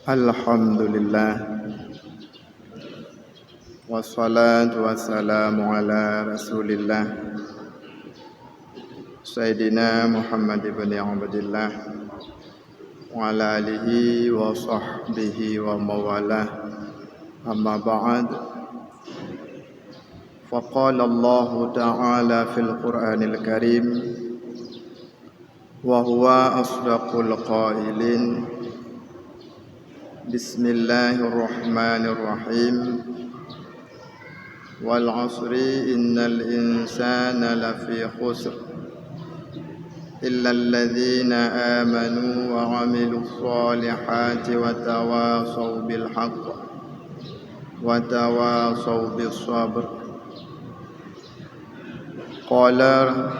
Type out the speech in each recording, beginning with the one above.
Alhamdulillah wassalatu wassalamu ala Rasulillah Sayyidina Muhammad ibn Abdillah wa ala alihi wa sahbihi wa mawalah. Amma ba'd. Faqala Allah Ta'ala fil Qur'anil Karim wa huwa asdaqul qailin. Bismillahirrahmanirrahim. Wal 'asri innal insana lafi khusr illa alladhina amanu wa 'amilus solihati wa tawasaw bil haqq wa tawasaw bis sabr. Qala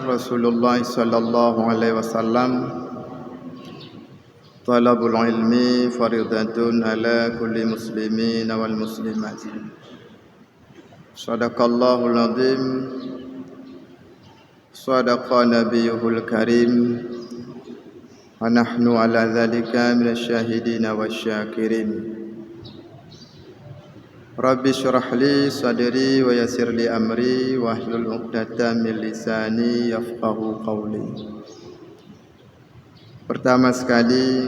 Rasulullah sallallahu alaihi wasallam, talabul ilmi faridatun ala kulli muslimin wal muslimat. Sadaqallahul azim, sadaqa nabiyuhul karim, wa nahnu ala dhalika minasyahidin wasyakirin. Rabbi syrah li sadri wa yassir li amri wahlul 'uqdatam min lisani yafqahu qawli. Pertama sekali,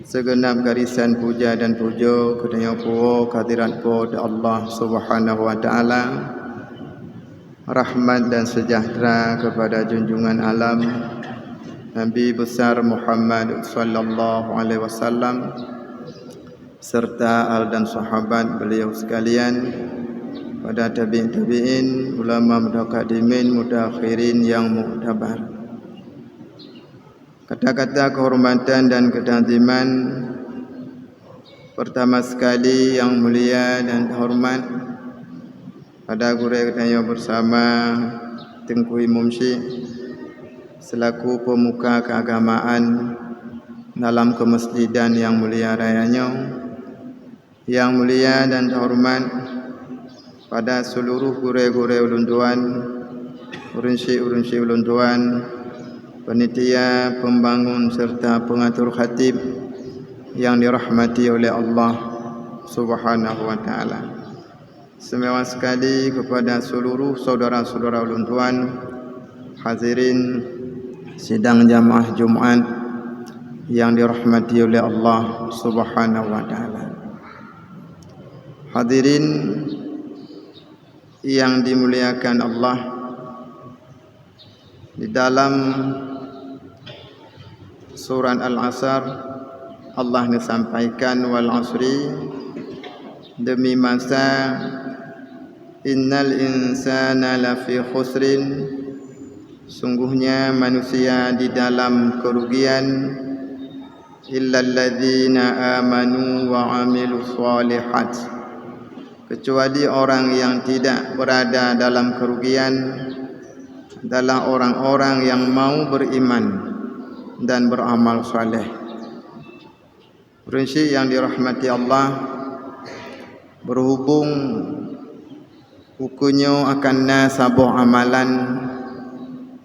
segenap garisan puja dan puja kedaya puo kehadirat kepada Allah Subhanahu wa taala. Rahmat dan sejahtera kepada junjungan alam Nabi besar Muhammad sallallahu alaihi wasallam serta al dan sahabat beliau sekalian, pada tabi'in, ulama mutaqaddimin, mutakhirin yang muktabar. Kata-kata kehormatan dan ketaziman pertama sekali yang mulia dan terhormat pada guru kita bersama Tengku Imam Syekh selaku pemuka keagamaan dalam kemasjidan yang mulia rayanya, yang mulia dan terhormat pada seluruh guru-guru ulun tuan, urun-syekh ulun tuan, panitia, pembangun serta pengatur khatib yang dirahmati oleh Allah Subhanahu wa taala. Semua sekali kepada seluruh saudara-saudara ulun tuan hadirin sidang jamaah Jumat yang dirahmati oleh Allah Subhanahu wa taala. Hadirin yang dimuliakan Allah, di dalam surah Al-Asr Allah menyampaikan wal 'asri, demi masa, innal insana lafi khusrin, sungguhnya manusia di dalam kerugian, illa alladzina amanu wa 'amilus solihat, kecuali orang yang tidak berada dalam kerugian adalah orang-orang yang mau beriman dan beramal saleh. Prinsip yang dirahmati Allah, berhubung hukumnya akan sebuah amalan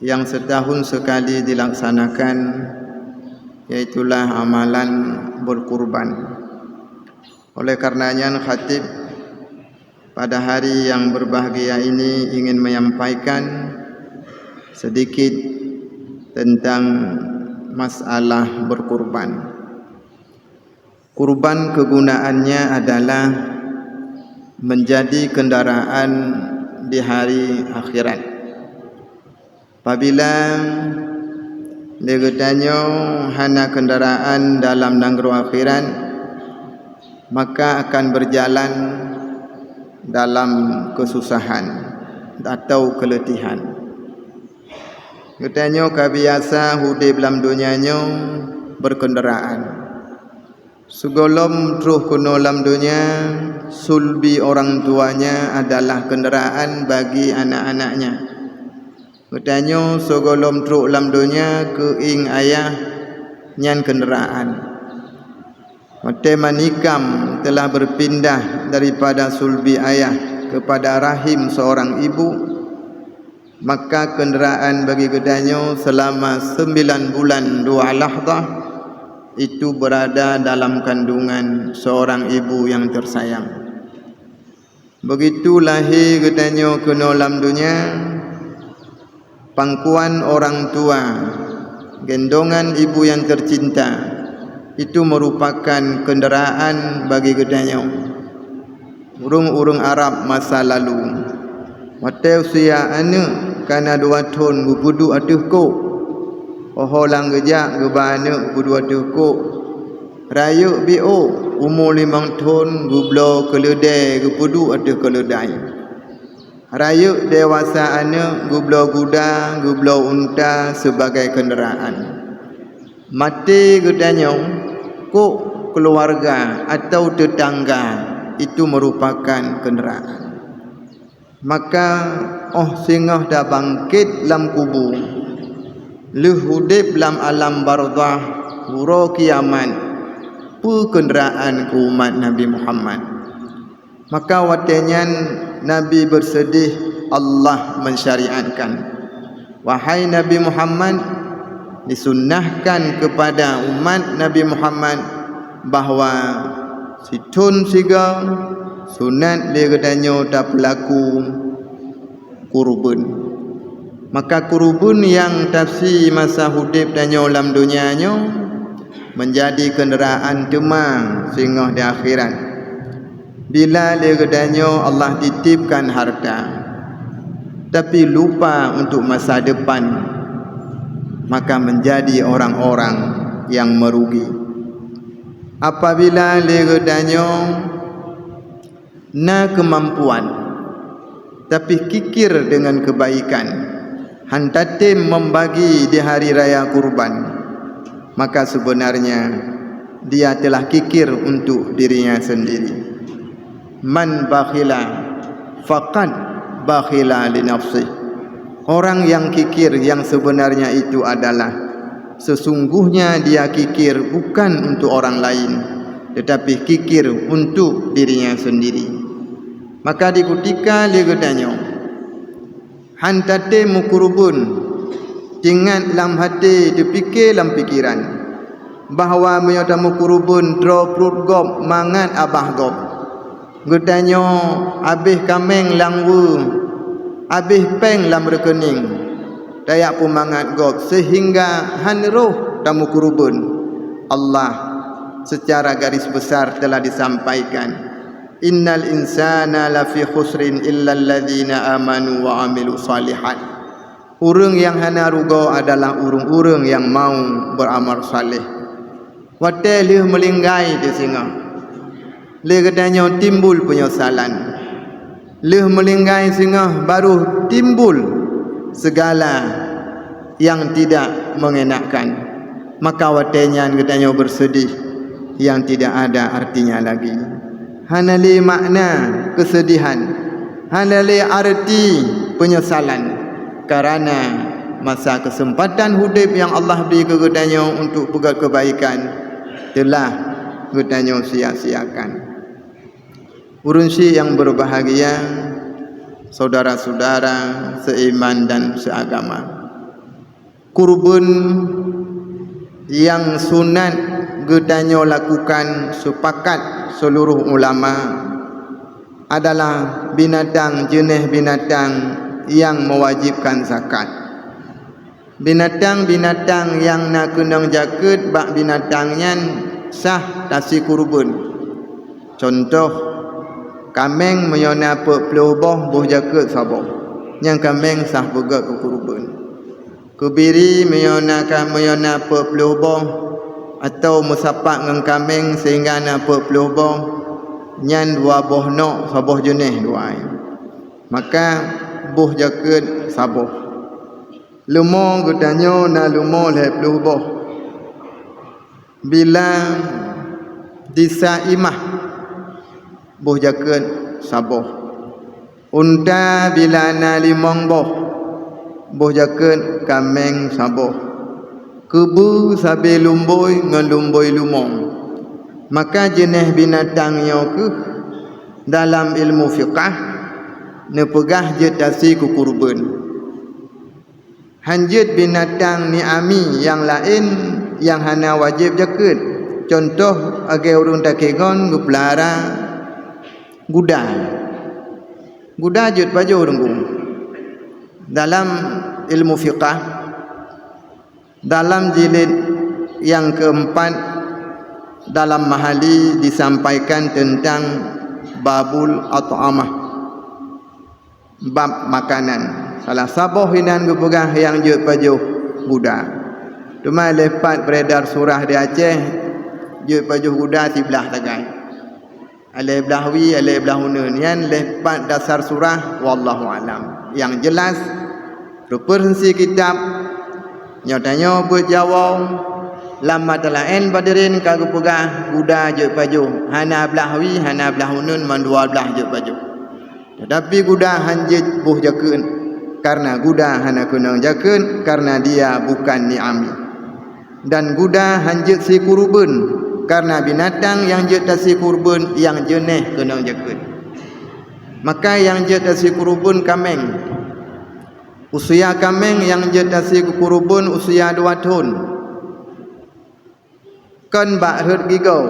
yang setahun sekali dilaksanakan, yaitulah amalan berkurban. Oleh karenanya khatib pada hari yang berbahagia ini ingin menyampaikan sedikit tentang masalah berkurban. Kurban kegunaannya adalah menjadi kendaraan di hari akhirat. Apabila legetanyo hana kendaraan dalam nanggro akhirat, maka akan berjalan dalam kesusahan atau keletihan. Katanya kebiasa hudib dalam dunianya berkendaraan. Sebelum truh kuno dalam dunia, sulbi orang tuanya adalah kendaraan bagi anak-anaknya. Katanya sebelum truh dalam dunia, keing ayah nyan kendaraan. Mate manikam telah berpindah daripada sulbi ayah kepada rahim seorang ibu, maka kenderaan bagi kedanyo selama 9 bulan 2 lahdah itu berada dalam kandungan seorang ibu yang tersayang. Begitu lahir katanya ke dalam dunia, pangkuan orang tua, gendongan ibu yang tercinta, itu merupakan kenderaan bagi katanya. Urung-urung Arab masa lalu, watau sia anak kana 2 tahun gubudu atuh ko. Lang gejak gebana gubudu atuh ko. Rayuk bio umur 5 tahun gublo keledai gubudu atuh keledai. Rayuk dewasa anak gublo kuda, gublo unta sebagai kenderaan. Mati katanya ko keluarga atau tetangga itu merupakan kenderaan. Maka singah dah bangkit lam kubur, leh hudip lam alam barzah, hura kiamat, kenderaan ke umat Nabi Muhammad. Maka watanya Nabi bersedih Allah mensyariatkan, wahai Nabi Muhammad, disunnahkan kepada umat Nabi Muhammad bahawa situn siga sunat dia katanya tak berlaku kurban. Maka kurban yang tafsir masa hudib danyo dalam dunianya menjadi kenderaan temang sehingga di akhirat. Bila dia katanya Allah titipkan harta tapi lupa untuk masa depan, maka menjadi orang-orang yang merugi. Apabila dia katanya na kemampuan tapi kikir dengan kebaikan, hantatim membagi di hari raya kurban, maka sebenarnya dia telah kikir untuk dirinya sendiri. Man bakhila faqad bakhila li nafsi. Orang yang kikir yang sebenarnya itu adalah sesungguhnya dia kikir bukan untuk orang lain, tetapi kikir untuk dirinya sendiri. Maka di ketika dia katanya hantate mukurubun, ingat dalam hati, dipikir dalam pikiran bahawa menyata mukurubun draw perut gop mangat abah gop. Katanya habis kameng langwu, habis peng dalam rekening, dayak pun mangat gop sehingga hanroh dalam mukurubun. Allah secara garis besar telah disampaikan, innal insana lafi khusrin illa alladhina amanu wa amilu salihat. Urang yang hana ruga adalah urang-urang yang mau beramal saleh. Watai leh melinggai di singa, leh katanya timbul penyesalan. Leh melinggai singa baru timbul segala yang tidak mengenakkan. Maka watainya katanya bersedih yang tidak ada artinya lagi. Hanali makna kesedihan, hanali arti penyesalan, karena masa kesempatan hidup yang Allah beri kepadanya untuk buat kebaikan telah kepadanya sia-siakan. Urunsi yang berbahagia, saudara-saudara seiman dan seagama, kurban yang sunat kepadanya lakukan sepakat seluruh ulama adalah binatang, jenis binatang yang mewajibkan zakat. Binatang-binatang yang nak kena jaket bak binatangnya sah tasi kurban. Contoh kameng menyona pepuluh boh jaket sabah, yang kameng sah bergak ke kurban. Kebiri menyona pepuluh boh atau musapak dengan kameng sehingga nak pepuluh boh, nyan 2 boh nok sabah jenis 2. Maka boh jaket sabah. Lumo katanya na lumo 20 boh. Bila disaimah boh jaket sabah. Unta bila na 5 boh jaket kameng sabah. Kebu sabe lumboi ngan lumboi lumong. Maka jenis binatang yang ke dalam ilmu fiqah ne pegah je tasi ku kurban. Hanjit binatang ni'ami yang lain yang hana wajib jakut. Contoh age urung takengon gupelara guda. Guda jut baju urung. Dalam ilmu fiqah, dalam jilid yang keempat dalam mahali disampaikan tentang babul at'amah, bab makanan. Salah saboh hinan gupegah yang jut baju guda. Cuma lepat beredar surah di Aceh jut baju guda sebelah tagai. Alih belah wi, alih belah hunun. Yang lepat dasar surah wallahu alam. Yang jelas referensi kitab nyatanya berjawab lama talaen badirin kagu pegah guda je baju hana belah wi hana belah hunun mandua belah je baju. Tetapi guda hanjit buh jakun karena guda hana kunang jakun karena dia bukan ni'ami. Dan guda hanjit si kurban karena binatang yang je si kurban yang jeneh kunang jakun. Maka yang je si kurban kameng. Usia kameng yang jetasi kurubun usia 2 tahun. Kan bak hut gigau.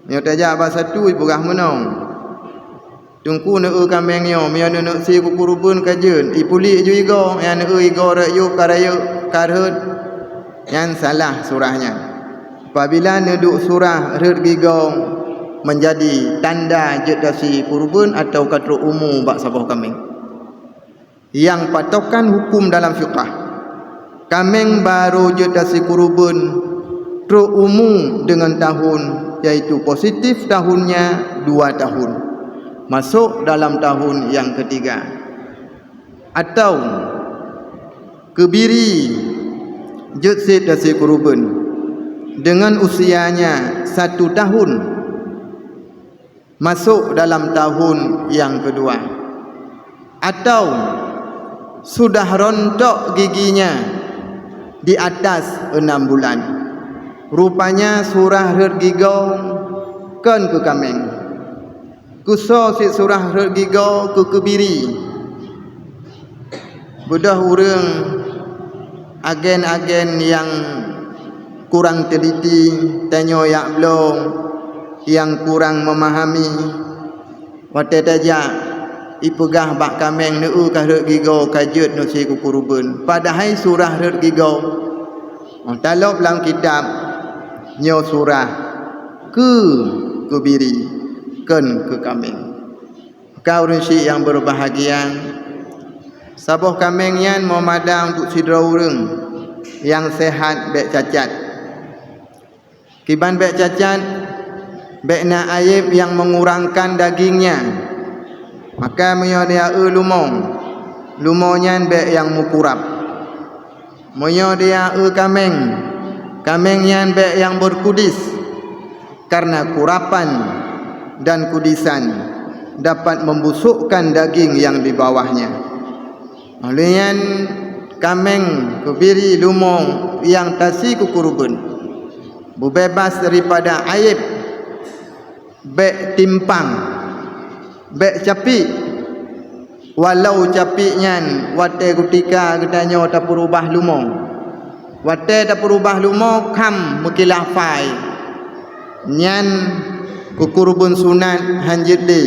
Nyo tajak bahasa tu ibu gah menong. Tungku neu kameng nyo mia neu si kurubun kajeun. Ipuli ju igo yang neu igo rayu karayu karhut. Yang salah surahnya. Apabila neduk surah hut gigau menjadi tanda jetasi kurubun atau katru umum bak sabah kameng. Yang patokan hukum dalam fiqah kameng baru jetasi kurubun tru umum dengan tahun, yaitu positif tahunnya 2 tahun masuk dalam tahun yang ketiga. Atau kebiri jetasi kurubun dengan usianya 1 tahun masuk dalam tahun yang kedua. Atau sudah rontok giginya di atas 6 bulan. Rupanya surah gigau kan ke kameng. Kuso si surah gigau ke kebiri. Budah urang agen-agen yang kurang teliti, tanyo yak belum, yang kurang memahami. Wate tajak ipegah bak kameng neu kah rek gigau kajut nu si kukurubun padahal surah rek gigau talop dalam kitab nyo surah ke kebiri ken ke kameng. Kau rensi yang berbahagia, saboh kameng yan memadang untuk sidra urang yang sehat bek cacat. Kiban bek cacat bek na aib yang mengurangkan dagingnya. Maka meyo dia lumong. Lumonyan be yang mukurap. Meyo dia kameng. Kamengnya be yang berkudis. Karena kurapan dan kudisan dapat membusukkan daging yang di bawahnya. Olehnya kameng kebiri lumong yang tasi kukurubun bebas daripada aib be timpang bek capi, walau capi nyan wate kutika kedanyo tak perubah lumo, wate tak perubah lumo kam mekilah fai nyan kukurbun sunat hanjit li,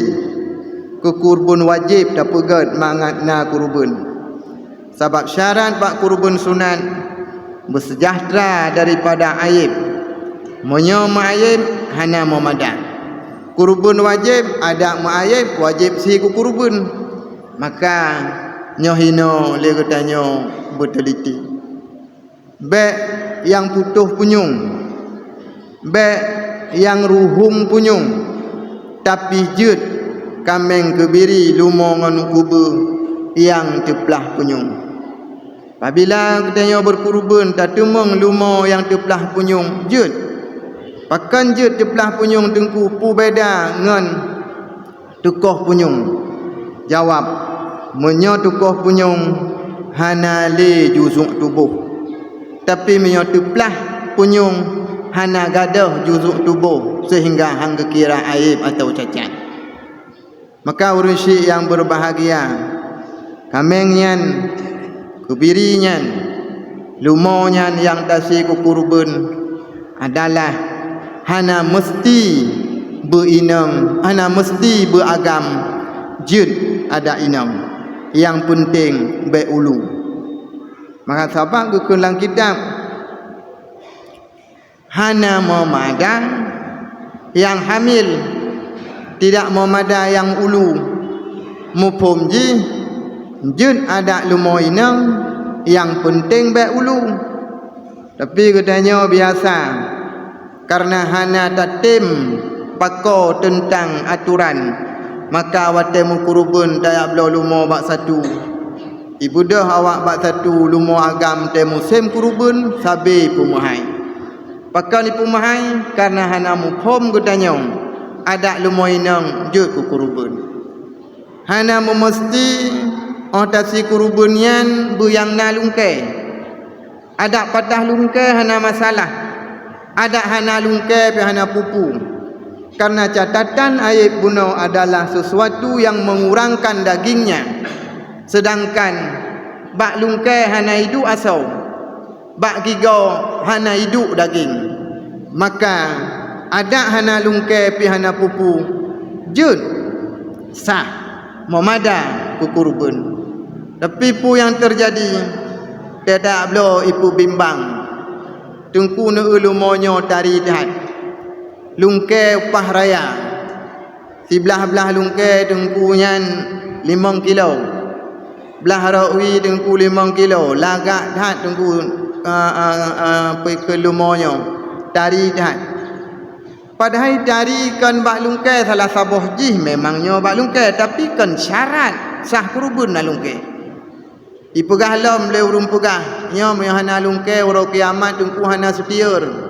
kukurbun wajib tak pegat mangat na kurbun. Sebab syarat bak kurbun sunat bersejahtera daripada aib. Monyo aib hana memadak. Kurubun wajib ada ma'ayib wajib si kurubun. Maka nyohino le ketanyo berteliti. Bek yang putuh punyung, bek yang ruhum punyung, tapi jut kameng kebiri lumongan kubu yang teplah punyung. Apabila ketanyo berkurubun tak temeng lumo yang teplah punyung jut. Pakan je teplah punyung tengku pu beda ngan tukoh punyung. Jawab, menyo tukoh punyung hana le juzuk tubuh. Tapi menyo teplah punyung hana gadah juzuk tubuh sehingga hang kira aib atau cacat. Maka urusi yang berbahagia, kamengnya, kebirinyan, lumonya yang tasi ku kurban adalah hana mesti berinam, hana mesti beragam jin ada inam, yang penting baik ulu. Maka sahabat ku dalam kitab hana memadang yang hamil, tidak memadang yang ulu, mupum ji jin ada lumo inam, yang penting baik ulu. Tapi katanya biasa karena hana tatim pako tentang aturan, maka watemu kurubun daya belau lumo bak satu. Ibu dah awak bak satu lumo agam temu sem kurubun sabi pumahai. Pakal ni pumahai karena hana muphom katanya ada lumo inang je ku kurubun. Hana memesti otasi kurubunyan buyang na lungke. Ada patah lungke hana masalah. Ada hana lungke pe hana pupu. Karena catatan air bunuh adalah sesuatu yang mengurangkan dagingnya. Sedangkan bak lungke hana hidup asau, bak gigau hana hidup daging. Maka ada hana lungke pi hana pupu jud sah memada kukurubun. Tapi pu yang terjadi tidak belo ipu bimbang tungku ne lumonyo tari dah lungke upah raya sebelah-belah lungke tungkunyan 5 kilo, belah rawi tungku 5 kilo, lagak dah tungku ke lumonyo tari dah. Padahal tari kan bak lungke salah saboh jih memangnya bak lungke, tapi kan syarat sah kurubun na lungke. Ipegah lom le urung pegah nyo me hana lungke uro kiamat tungku hana sutiur.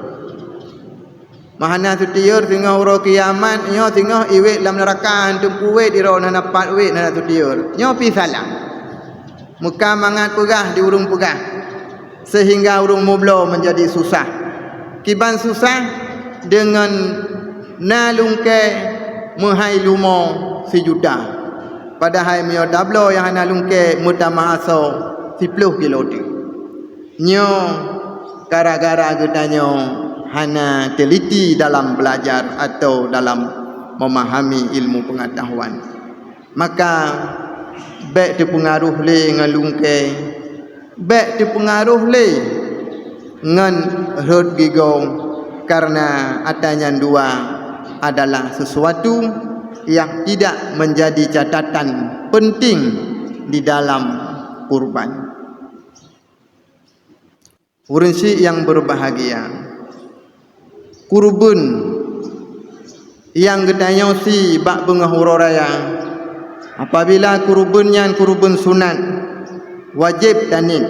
Mahana sutiur tengah uro kiamat nyo tengah iwek dalam neraka tungku we diro hana pat we hana sutiur. Nyo pi salah. Muka mangat pegah di urung pegah. Sehingga urung mublo menjadi susah. Kiban susah dengan na lungke mehai lumo sejuta. Padahal mio tablo yang hana lungke mutama aso 10 kilo tu. Nyo gara-gara gedanyo hana teliti dalam belajar atau dalam memahami ilmu pengetahuan. Maka baik terpengaruh le ngan lungke, baik terpengaruh le ngan herd gigong, karena adanya dua adalah sesuatu yang tidak menjadi catatan penting di dalam kurban. Urensi yang berbahagia, kurban yang gedanya si bak bengahuro raya, apabila kurbannya kurban sunat wajib tanit,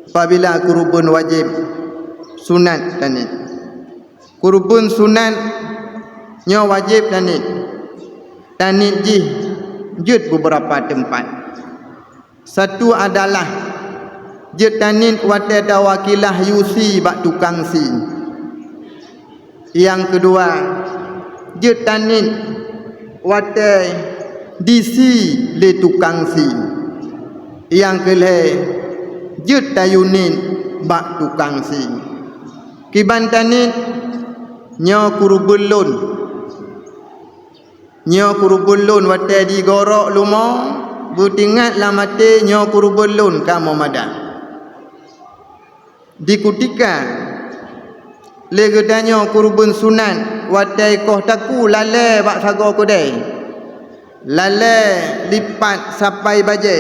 apabila kurban wajib sunat tanit, kurban sunat nya wajib tanit. Tanit jud beberapa tempat. Satu adalah jud tanit wate dawakilah yusi bak tukang si. Yang kedua, jud tanit wate disi le tukang si. Yang kelih jud tayunin bak tukang si. Kiban tanit nya kurubulun. Nyo kurubulun wate di gorok lumo butingat lamate nyo kurubulun kamu mada dikutika legedanyo kurubun sunan wate koh taku lale bak sago kodai lale lipat sampai baje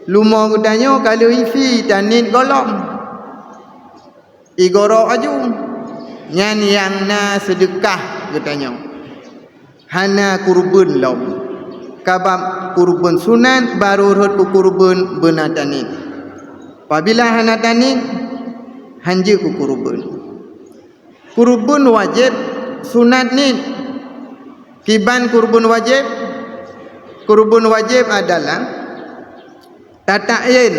lumo gedanyo kalau isi tanit golong igorok aju nyan yang na sedekah gedanyo hana kurban lom. Kabab kurban sunat baru rut ku kurban benatanin. Apabila hana tanin hanje ku kurban. Kurban wajib sunat ni. Kiban kurban wajib. Kurban wajib adalah tatayin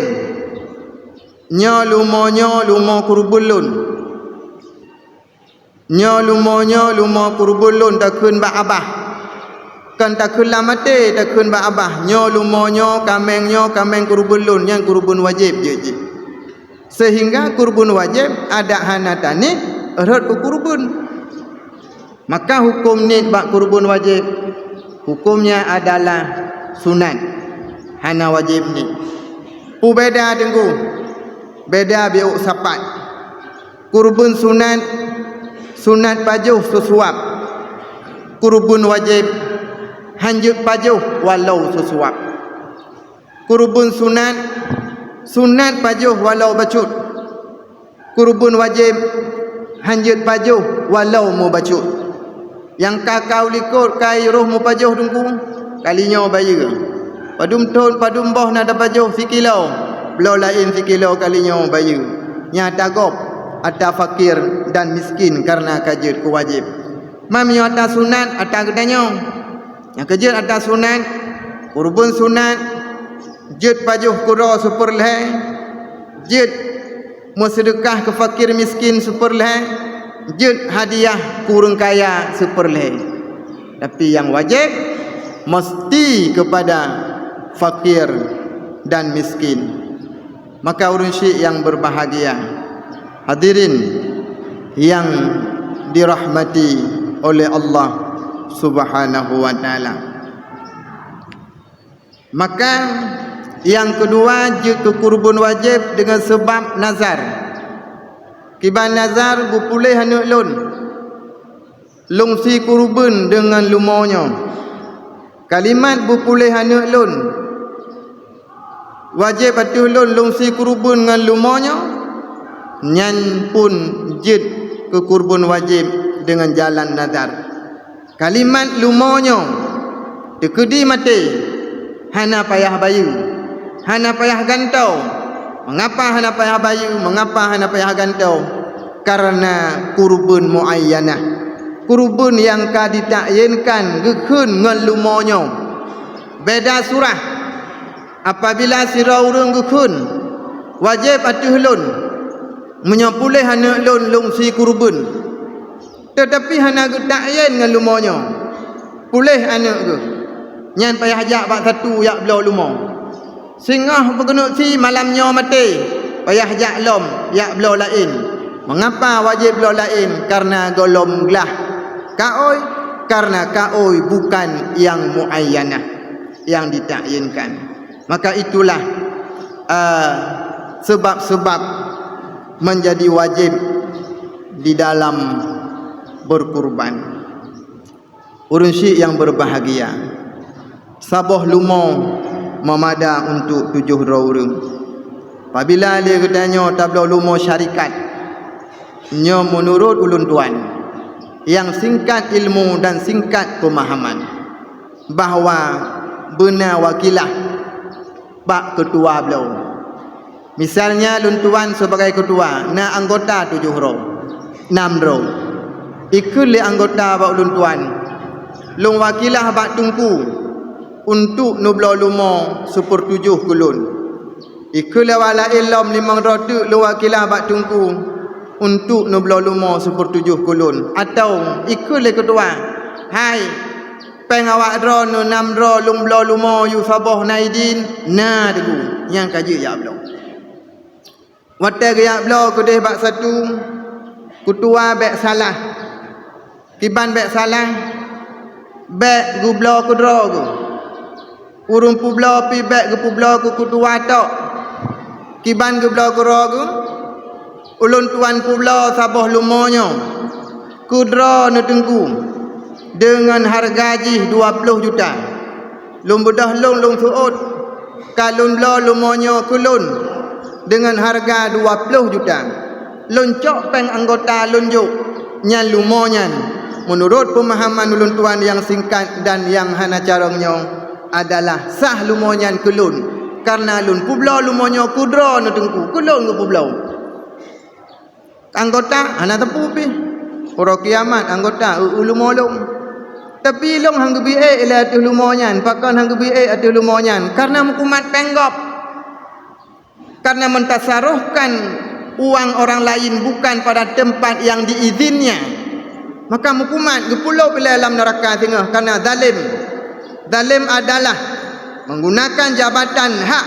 nyo lumo kurban lun. Nyo lumo kurban lun takun ba abah. Kan takun lamate takun ba abah nyo lumonyo kameng kurubun lun yang kurubun wajib je. sehingga kurbun wajib ada hana tanik erhad ku kurbun. Maka hukum ni bak kurbun wajib hukumnya adalah sunat hana wajib ni. Pu beda tengku, beda biuk sapat. Kurbun sunat pajuh sesuap, kurbun wajib hanjuk pajuh walau sesuap. Kurbun sunat pajuh walau bacut, kurbun wajib hanjuk pajuh walau mu bacut. Yang kakau likut kai roh mu pajuh tungku kalinya bayi padum ton padum boh nada pajuh sikilo belau lain sikilo kalinya bayi nyata gop ada fakir dan miskin karena kajut ku wajib. Mami ada sunat ada gedanya yang kajut ada sunat kurbun sunat jut pajuh kuro super leh jut mu sedekah ke fakir miskin super leh jut hadiah kurung kaya super leh. Tapi yang wajib mesti kepada fakir dan miskin. Maka urun syekh yang berbahagia, hadirin yang dirahmati oleh Allah Subhanahu wa taala. Maka yang kedua jut kurbun wajib dengan sebab nazar. Kiban nazar bupulih hanu lun lungsi kurbun dengan lumonyo. Kalimat bupulih hanu lun wajib atuh lun lungsi kurbun dengan lumonyo nyan pun jid ke kurbun wajib dengan jalan nazar. Kalimat lumonyo dekedi mati hana payah bayu, hana payah gantau. Mengapa hana payah bayu? Mengapa hana payah gantau? Karena kurbun muayyanah, kurbun yang ka ditakyinkan gekun ngan lumonyo. Beda surah. Apabila sira urang gekun wajib atuh lun menyapulih hana lun lungsi kurbun. Tetapi hana getakyin ngan lumonyo. Pulih anak ke. Nyan payah ajak bak satu yak belau lumo. Singah bergenuk si malamnya mati payah jak lom yak belau lain. Mengapa wajib belau lain? Karena golom gelah kaoi, karena kaoi bukan yang muayyanah, yang ditakyinkan. Maka itulah sebab-sebab menjadi wajib di dalam berkurban. Urun syekh yang berbahagia, saboh lumo memada untuk 7 orang. Apabila dia katanya tablo lumo syarikat nya menurut ulun tuan yang singkat ilmu dan singkat pemahaman bahawa benar wakilah bak ketua beliau. Misalnya ulun tuan sebagai ketua na anggota 7 orang 6 orang ikut le anggota bak ulun tuan lung wakilah bak tungku untuk nublo lumo 7 kulun. Ikulah wala ilm 500 lu wakilah bak tungku untuk nublo lumo 7 kulun. Atau ikulah ketua, hai peng awak dro nu 6 dro lung blo lumo yu saboh naidin na degu yang kaji ya blo. Wate ya blo kedeh bak satu ketua bek salah. Kiban bek salah bek gublo kudro ku. Urung publo pi bek ke publo ku kutua tok. Kiban ke blo kuro ku. Ulun tuan publo saboh lumonyo. Kudro netengku. Dengan harga jih 20 juta. Lung bedah lung suut. Kalun blo lumonyo kulun. Dengan harga 20 juta. Lun cok peng anggota lun juk. Nyan lumonyan. Menurut pemahaman ulun tuan yang singkat dan yang hana carangnya adalah sah lumonyan kulun karena lun publo lumonyo kudro netengku kulun ke publo anggota hana tepu pi ora kiamat anggota ulumolong tapi long hang gebi ila atuh lumonyan pakan hang gebi atuh lumonyan karena hukumat penggop karena mentasaruhkan uang orang lain bukan pada tempat yang diizinnya maka hukumat gepulau bila dalam neraka tengah karena zalim. Zalim adalah menggunakan jabatan hak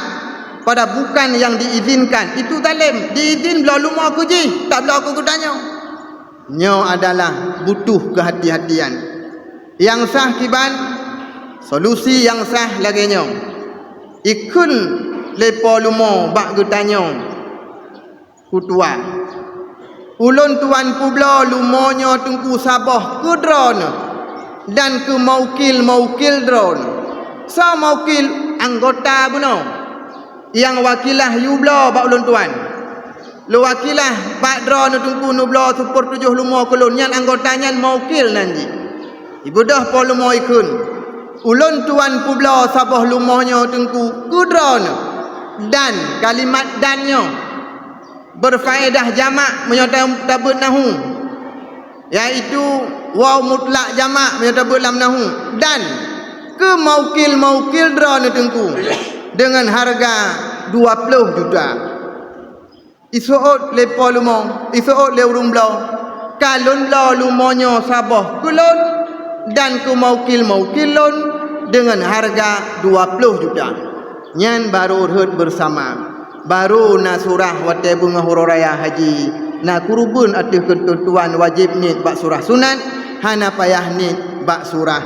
pada bukan yang diizinkan, itu zalim. Diizin belah lumah aku ji, tak belah aku tanya. Nyo adalah butuh kehati-hatian. Yang sah kiban, solusi yang sah lagi nyo. Ikun lepo lumah bak tanya. Kutua. Ulun tuan publa lumonyo tungku sabah ke drone dan ke maukil drone. So maukil anggota buno. Yang wakilah yubla bak ulun tuan. Lu wakilah bak drone tungku nubla super 7 lumo kulun nyan anggotanya maukil nanti. Ibu dah po lumo ikun. Ulun tuan publa sabah lumonyo tungku ke drone dan kalimat dannya berfaedah jamak menyatakan nahu, iaitu waw mutlak jamak menyatakan lam nahu, dan ke maukil drone tengku dengan harga 20 juta. Isuot lepo lumo, isuot leurung blo, kalun blo lumonyo sabah kulun dan ke maukil lon dengan harga 20 juta. Nyan baru urut bersama. Baru na surah wate bunga hururaya haji na kurubun atih ketentuan wajib ni bak surah sunat, hana payah ni bak surah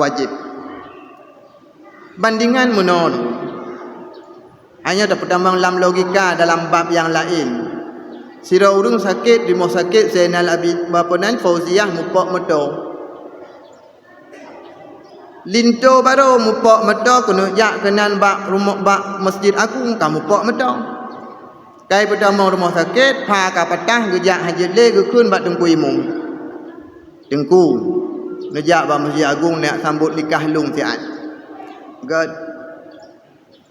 wajib. Bandingan menon hanya dapat tambang lam logika dalam bab yang lain. Sira urung sakit di rumah sakit Zainal Abid bapanan Fauziah mupok meto. Linto baru mupok meto kena jak kenan bak rumah bak masjid agung kamu pok meto. Kai pertama rumah sakit pa ka patah gejak hajat le gekun bak tengku imum. Tengku ngejak bak masjid agung nak sambut nikah lung siat. God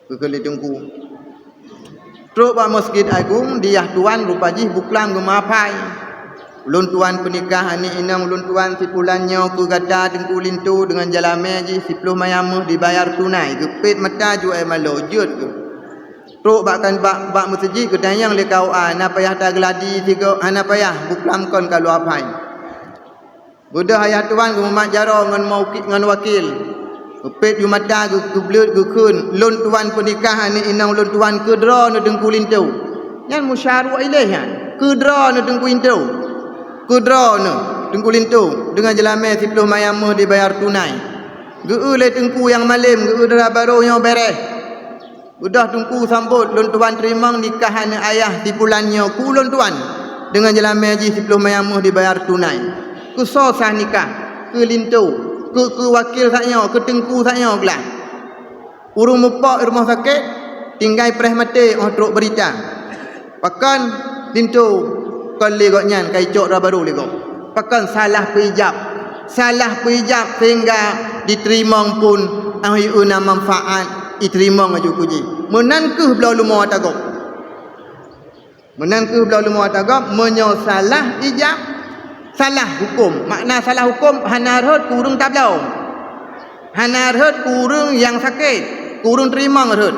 kekeli tengku. Truk bak masjid agung diah tuan rupaji buklam gemapai. Ulun tuan pernikahan ni inang ulun tuan si pulannya ke gata tengku lintu dengan jalame ji 10 mayamah dibayar tunai gepit mata jual malo jut ke. Truk bakkan bak masjid ke dayang le kau ana payah ta geladi tiga ana payah buklam kon kalau apai. Budah ayah tuan ke mak jaro ngan mau ngan wakil. Gepit ju mata ke blut ke kun ulun tuan pernikahan ni inang ulun tuan ke dra ne tengku lintu. Yan musyaru ilaih yan. Ke dra ne tengku lintu. Kudrana tengku lintu dengan jelame 10 mayamah dibayar tunai. Geu le tengku yang malim geu dara baru yang beres. Udah tengku sambut lun tuan terima nikahan ayah tipulannya ku lun tuan dengan jelame haji 10 mayamah dibayar tunai. Ku sah nikah ke lintu ke wakil saknya ke tengku saknya gelah. Urung mupok rumah sakit tinggal preh mate truk berita. Pakan lintu kali goknya kai cok dah baru lego. Pakan salah pijab sehingga diterima pun ahyuna manfaat diterima ngaju kuji. Menangkuh belau lumo atagok. Menangkuh belau lumo atagok menyo salah ijab salah hukum. Makna salah hukum hanarhut kurung tak belau. Hanarhut kurung yang sakit, kurung terima ngarhut.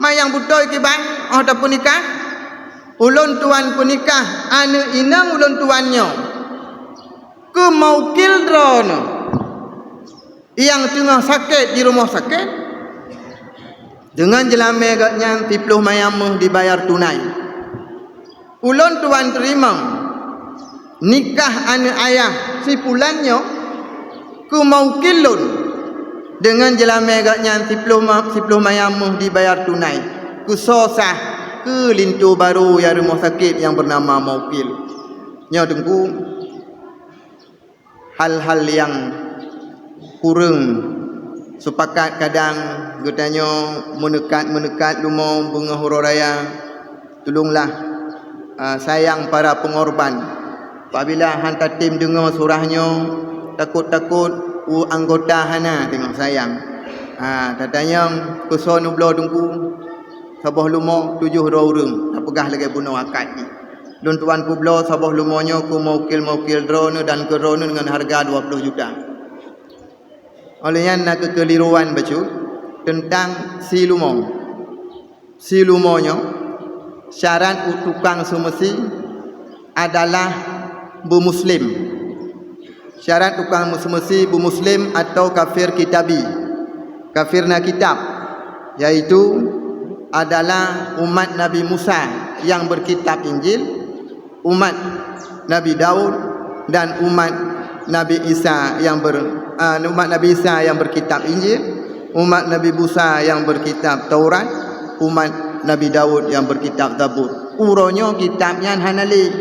Mayang butoy kibang ataupun nikah ulun tuan penikah ane inang ulun tuannya ke maukil drone yang tengah sakit di rumah sakit dengan jelame agaknya 10 mayamah dibayar tunai. Ulun tuan terima nikah ane ayah si pulannya ke maukilun dengan jelame agaknya 10 mayamah dibayar tunai. Kusosah ke lintu baru ya rumah sakit yang bernama maukil. Nya tengku hal-hal yang kurang sepakat kadang getanya menekat lumau bunga hururaya. Tolonglah sayang para pengorban. Apabila hantar tim dengar surahnya takut-takut anggota hana tengok sayang. Katanya kuson ublo tengku sabah lumo 7 orang tak pegah lagi bunuh akad ni. Lun tuan publo sabah lumonyo ku maukil drone dan ke drone dengan harga 20 juta. Olehnya nak kekeliruan bacu tentang si lumo. Si lumonyo syarat tukang sumesi adalah bermuslim. Syarat tukang sumesi bermuslim atau kafir kitabi. Kafirna kitab, iaitu adalah umat Nabi Musa yang berkitab Injil, umat Nabi Daud dan umat Nabi Isa yang berkitab Injil, umat Nabi Musa yang berkitab Taurat, umat Nabi Daud yang berkitab Zabur. Uronyo kitabnya Hanali,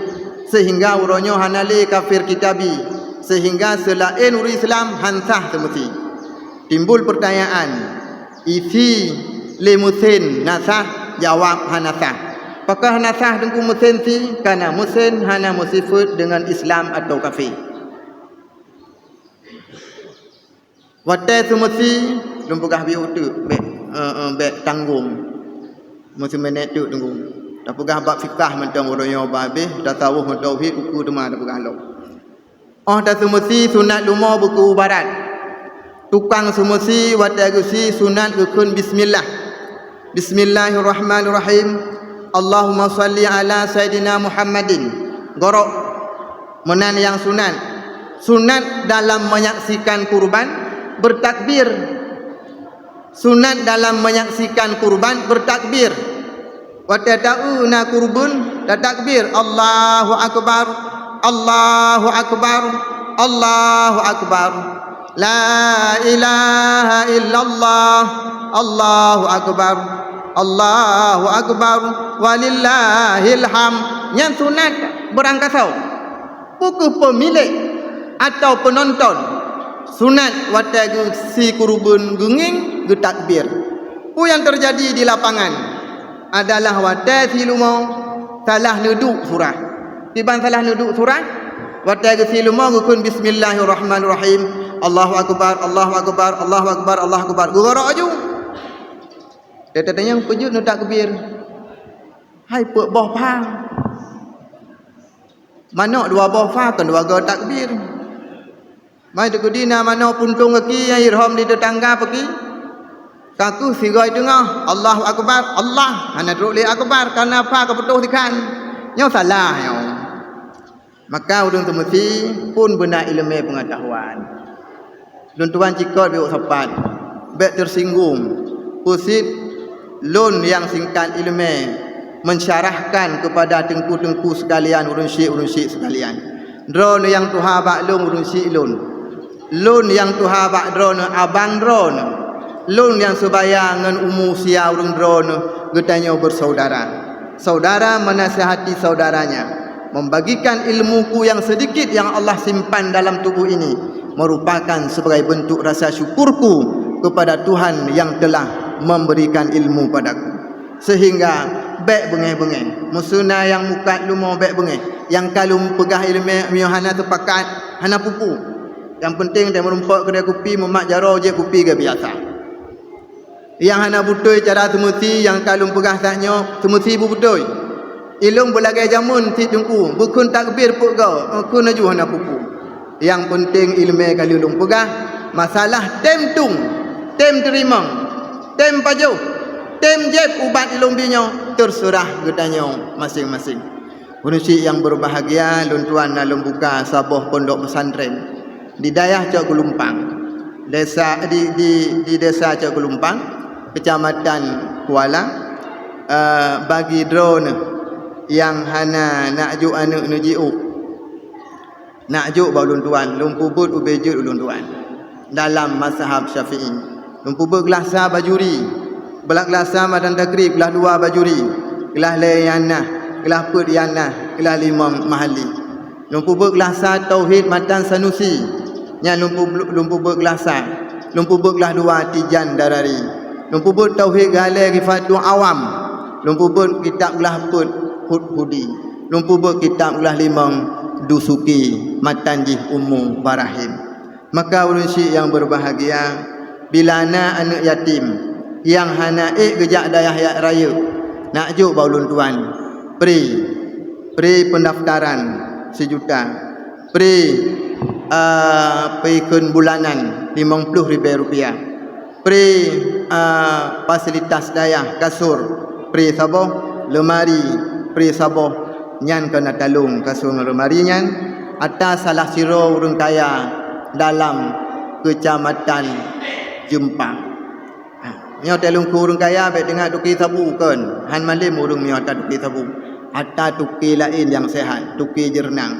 sehingga uronyo Hanali kafir kitabi, sehingga selain uri Islam hansah semesti. Timbul pertanyaan, isi limusin nasah, jawab hanasah. Apakah nasah dengan musin si? Karena musin hana musifut dengan Islam atau kafir. Watai semesti lumpugah biu tu bek tanggung. Musim menet tu tanggung. Dah pegah bab fikah mentang uronya babih, dah tawuh tauhid buku tu mah dah pegah lo. Dah semesti sunat lumah buku barat. Tukang semesti watai gusi sunat gukun bismillah. Bismillahirrahmanirrahim. Allahumma salli ala Sayyidina Muhammadin. Gorok menan yang sunat. Sunat dalam menyaksikan kurban bertakbir. Sunat dalam menyaksikan kurban bertakbir. Wa tad'una kurbun takbir. Allahu akbar. Allahu akbar. Allahu akbar. La ilaha illallah. Allahu akbar. Allahu akbar walillahil ham. Yang sunat berangkasau buku pemilik atau penonton. Sunat watai si kurubun genging ge takbir. Apa yang terjadi di lapangan adalah watai si lumau salah nuduk surah. Tiban salah nuduk surah, watai si lumau gukun bismillahirrahmanirrahim. Allahu akbar, Allahu akbar, Allahu akbar, Allahu akbar. Gugorok aju. Dia tanya pejut nak takbir. Hai pek boh pang. Mana dua boh pang kan dua go takbir. Mai deku dina mana puntung kaki irham di tetangga pergi. Kaku sigai tengah Allahu akbar Allah hana ruli akbar karena apa kepetuh dikan. Nyo salah nyo. Maka udung tu mesti pun benar ilmu pengetahuan. Dun tuan cikot biuk sapat. Bek tersinggung. Pusit lun yang singkat ilmu mensyarahkan kepada tengku-tengku sekalian, urun syik sekalian. Drone yang tuha bak lun urun syik lun. Lun yang tuha bak drone abang drone. Lun yang sebaya ngan umu sia urun drone getanyo bersaudara. Saudara menasihati saudaranya, membagikan ilmuku yang sedikit yang Allah simpan dalam tubuh ini merupakan sebagai bentuk rasa syukurku kepada Tuhan yang telah memberikan ilmu padaku. Sehingga bek bengeh-bengeh musuna yang mukat lumo bek bengeh yang kalau pegah ilmu miohana tepakat hana pupu. Yang penting dia merumpak kedai kopi memak jaro je kopi ke biasa. Yang hana butoi cara semesti yang kalau pegah taknya semesti butoi. Ilung belagai jamun si tungku bukun takbir puk kau kun aju hana pupu. Yang penting ilmu kalau lung pegah masalah tem tung, tem terima. Tem pajuh, tem jeb ubat ilung binyo terserah gedanyo masing-masing. Manusia yang berbahagia luntuan nalung buka sabuh pondok pesantren di daerah Cok Gelumpang. Desa di desa Cok Gelumpang, Kecamatan Kuala, bagi drone yang hana nak juk anu nujiu. Nak juk bau luntuan, lumpubut ubejut luntuan dalam mazhab Syafi'i. Lumpu bergelasa bajuri, belak gelasa madan dagri, gelah dua bajuri, gelah layana, gelah put yana, gelah limam mahali. Lumpu bergelasa tauhid matan sanusi, nya lumpu bergelasa, lumpu bergelah dua tijan darari. Lumpu ber tauhid gale rifatu awam, lumpu ber kitab gelah put hudi, lumpu ber kitab gelah limam dusuki matan jih umum barahim. Maka ulun syik yang berbahagia, bila na anak yatim yang hana gejak dayah raya nak juk baulun tuan pri pendaftaran 1 juta, pri kun bulanan 50,000 rupiah, pri fasilitas dayah kasur, pri saboh lemari, pri saboh nyan kena talung kasur lemari nyan atas salah siro urang kaya dalam Kecamatan Jempang. Mio telung kurung kaya be dengan tuki sabu kan. Han malim urung mio ta tuki sabu. Ada tuki lain yang sehat, tuki jernang.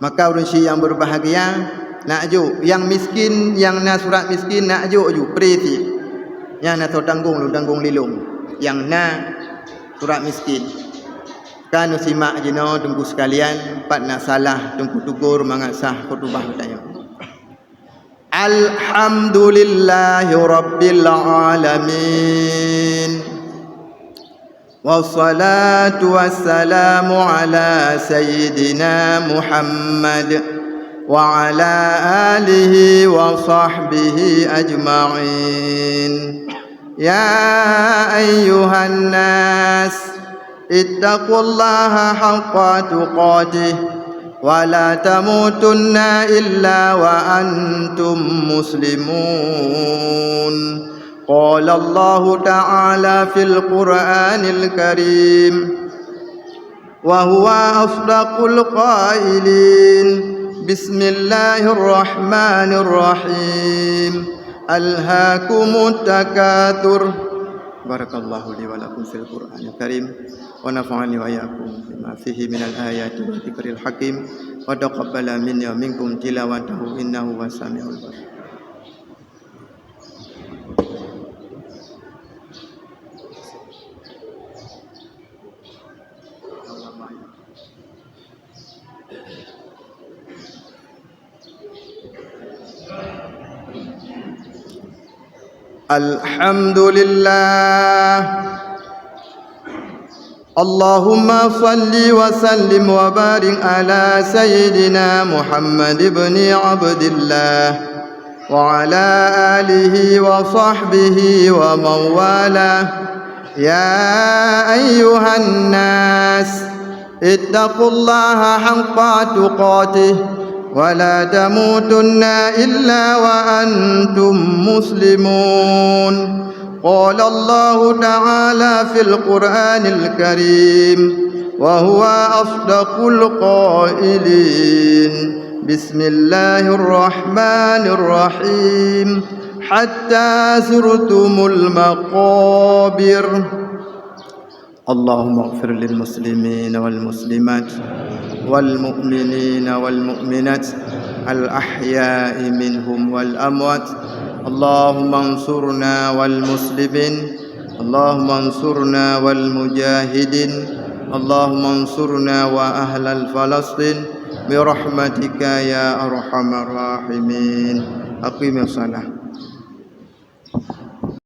Maka urang si yang berbahagia nak ju, yang miskin yang na surat miskin nak ju presi. Yang na so tanggung lilung. Yang na surat miskin. Kan simak jino tunggu sekalian, pat nak salah tunggu tugur mangat sah khutbah tanya. Alhamdulillahi Rabbil Alamin. Wassalatu wassalamu ala Sayyidina Muhammad wa ala alihi wa sahbihi ajma'in. Ya ayyuhan nas, ittaqullaha haqqa tuqatih ولا تموتن إلا وأنتم مسلمون. قال الله تعالى في القرآن الكريم وهو أصدق القائلين بسم الله الرحمن الرحيم ألهاكم التكاثر. بارك الله لي ولكم في القرآن الكريم ونفعني وإياكم بما فيه من الآيات والذكر الحكيم وتقبل مني ومنكم تلاوته إنه هو السميع البصير. Alhamdulillah. Allahumma salli wa sallim wa barik ala Sayyidina Muhammad ibn Abdillah wa ala alihi wa sahbihi wa mawala. Ya ayyuhan nas, ittaqullaha haqqa tuqatih ولا تموتن إلا وأنتم مسلمون. قال الله تعالى في القرآن الكريم وهو أصدق القائلين بسم الله الرحمن الرحيم حتى زرتم المقابر. اللهم اغفر للمسلمين والمسلمات والمؤمنين والمؤمنات الأحياء منهم والأموات. اللهم انصرنا والمسلمين. اللهم انصرنا والمجاهدين. اللهم انصرنا وأهل الفلسطين برحمتك يا أرحم الراحمين. أقيم الصلاة.